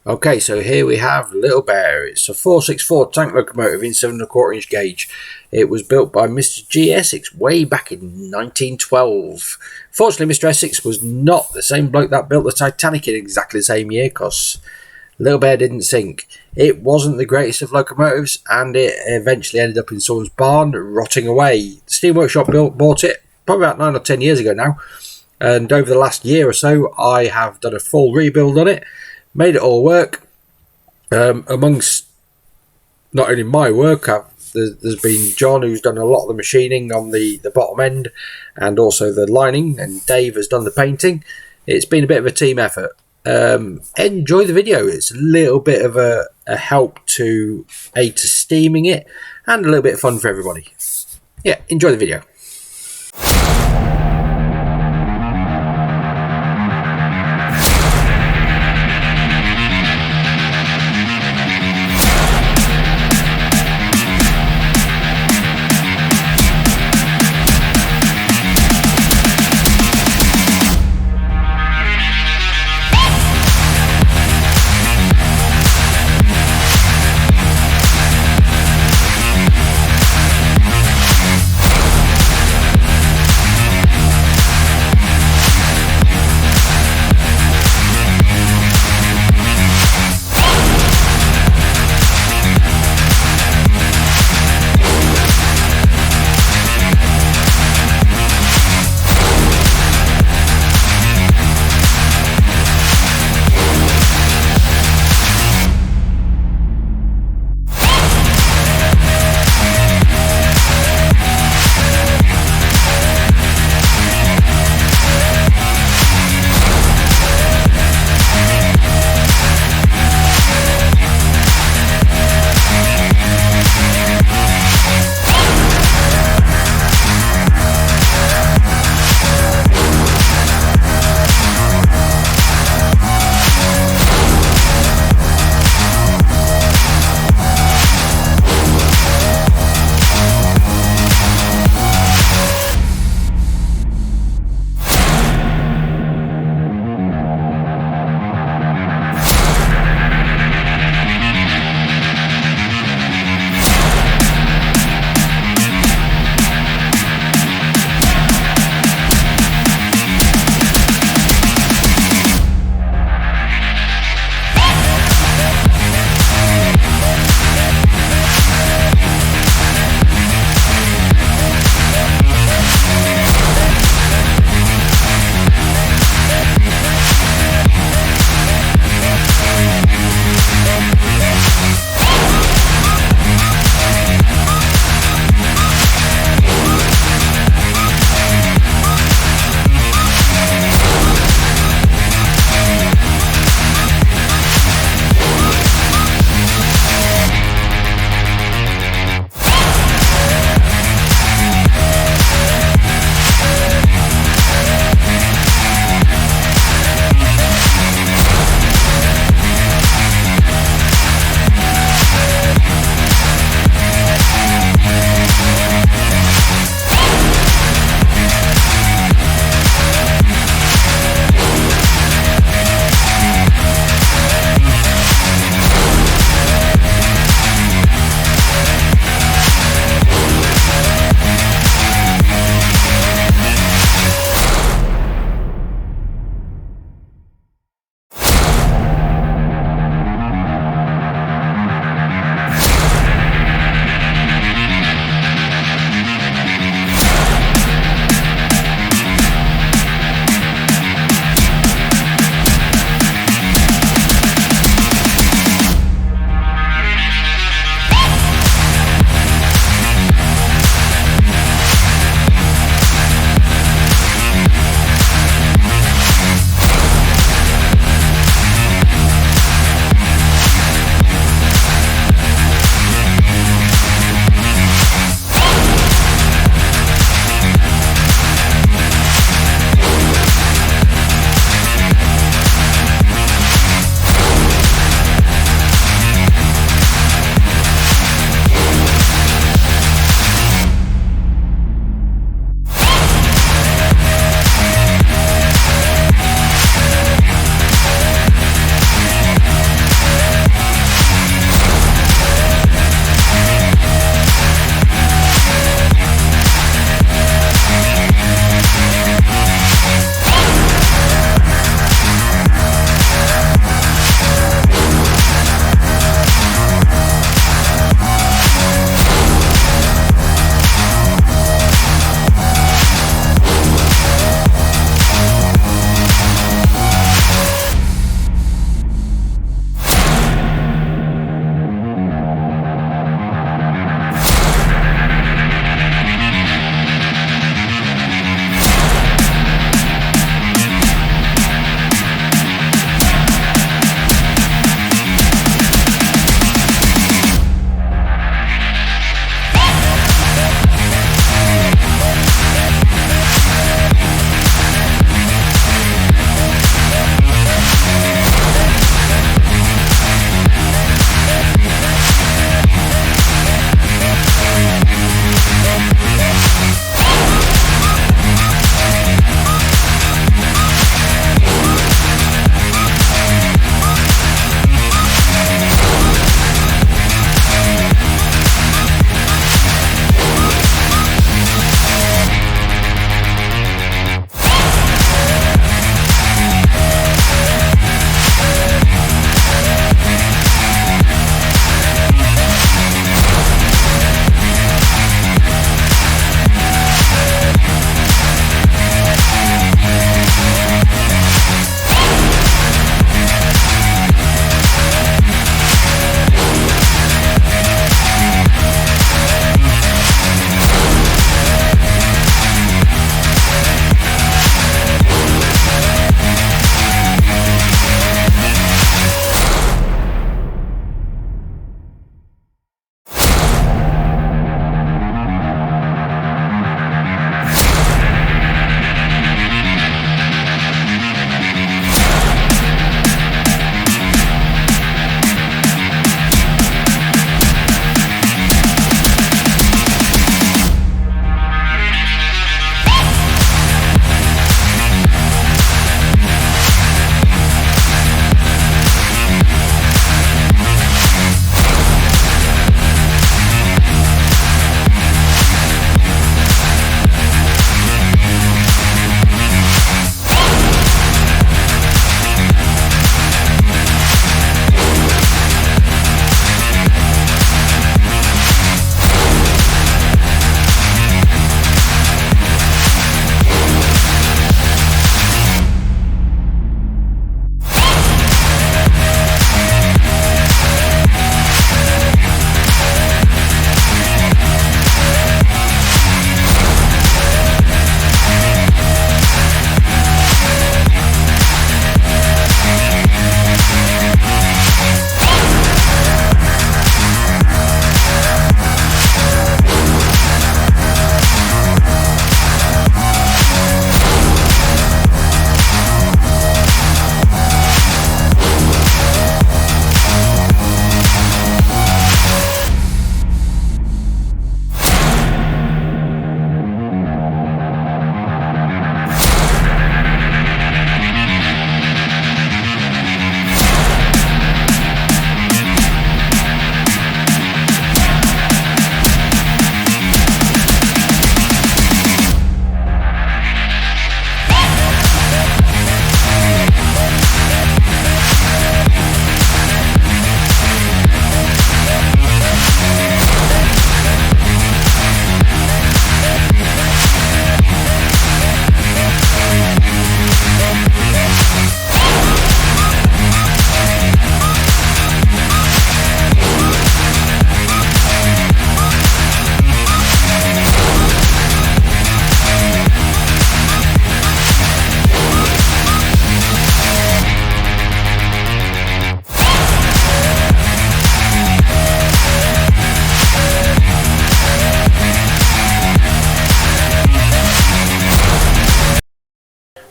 Okay, so here we have Little Bear. It's a 464 tank locomotive in 7¼ inch gauge. It was built by Mr. G. Essex way back in 1912. Fortunately, Mr. Essex was not the same bloke that built the Titanic in exactly the same year, because Little Bear didn't sink. It wasn't the greatest of locomotives, and it eventually ended up in someone's barn, rotting away. The Steam Workshop bought it probably about 9 or 10 years ago now, and over the last year or so, I have done a full rebuild on it. Made it all work. Amongst not only my work, there's been John, who's done a lot of the machining on the bottom end and also the lining, and Dave has done the painting. It's been a bit of a team effort. Enjoy the video. It's a little bit of a help to aid to steaming it, and a little bit of fun for everybody. Yeah, enjoy the video.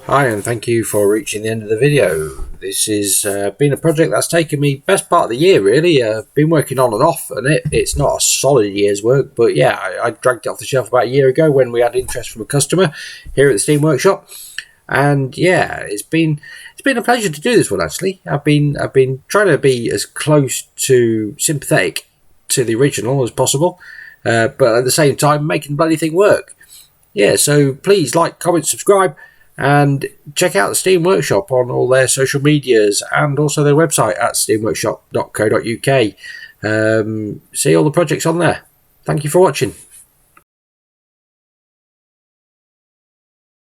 Hi, and thank you for reaching the end of the video. This has been a project that's taken me best part of the year, really. Been working on and off on it. It's not a solid year's work, but yeah, I dragged it off the shelf about a year ago when we had interest from a customer here at the Steam Workshop. And yeah, it's been a pleasure to do this one. Actually, I've been trying to be as close to sympathetic to the original as possible, but at the same time making the bloody thing work. Yeah, so please like, comment, subscribe, and check out the Steam Workshop on all their social medias and also their website at steamworkshop.co.uk. See all the projects on there. Thank you for watching.